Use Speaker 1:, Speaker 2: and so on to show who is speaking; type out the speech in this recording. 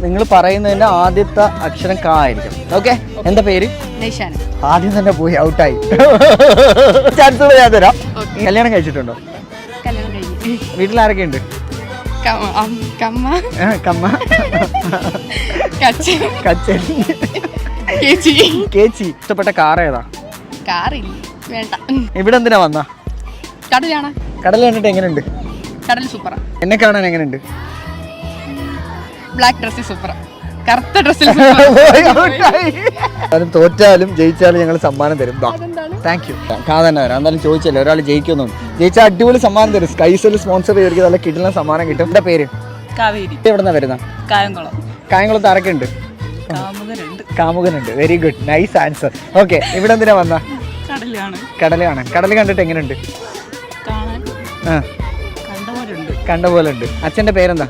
Speaker 1: നിങ്ങൾ പറയുന്നതിന്റെ ആദ്യത്തെ അക്ഷരം കാ ആയിരിക്കും. ഓക്കെ, എന്താ പേര്? ആദ്യം തന്നെ പോയി ഔട്ടായി. ചാൻസുകൾ ഞാൻ തരാം. കല്യാണം കഴിച്ചിട്ടുണ്ടോ? വീട്ടിലാരൊക്കെ ഉണ്ട്? കേച്ചി. ഇഷ്ടപ്പെട്ട കാർ ഏതാ? ഇവിടെ എന്തിനാ വന്ന? കടൽ കണ്ടിട്ട് എങ്ങനെയുണ്ട്?
Speaker 2: കടൽ സൂപ്പറാ.
Speaker 1: എന്നെ കാണാൻ എങ്ങനെയുണ്ട്?
Speaker 2: ബ്ലാക്ക് ഡ്രസ്സിൽ സൂപ്പറാ. കറുത്ത ഡ്രസ്സിൽ
Speaker 1: തോറ്റാലും ജയിച്ചാലും ഞങ്ങൾ സമ്മാനം തരും. Thank you. തന്നെ വരാം. എന്തായാലും ചോദിച്ചല്ലേ, ഒരാൾ ജയിക്കുന്നുണ്ട്. ജയിച്ചാൽ അടിപൊളി സമ്മാനം തരും. സ്കൈസെൽ സ്പോൺസർ ചെയ്തിരിക്കും. നല്ല കിടിലൻ സമ്മാനം കിട്ടും. എന്താ പേര്?
Speaker 2: കാവേരി.
Speaker 1: എവിടെന്നാ വരുന്ന?
Speaker 2: കായംകുളം.
Speaker 1: കായംകുളത്ത് ആരൊക്കെ ഉണ്ട്? കാമുകനുണ്ട്. Very good, nice answer. Okay, ഇവിടെ എന്തിനാ വന്ന? കടലാണ്. കടൽ കണ്ടിട്ട് എങ്ങനെയുണ്ട്? കണ്ട പോലെ ഉണ്ട്. അച്ഛന്റെ പേരെന്താ?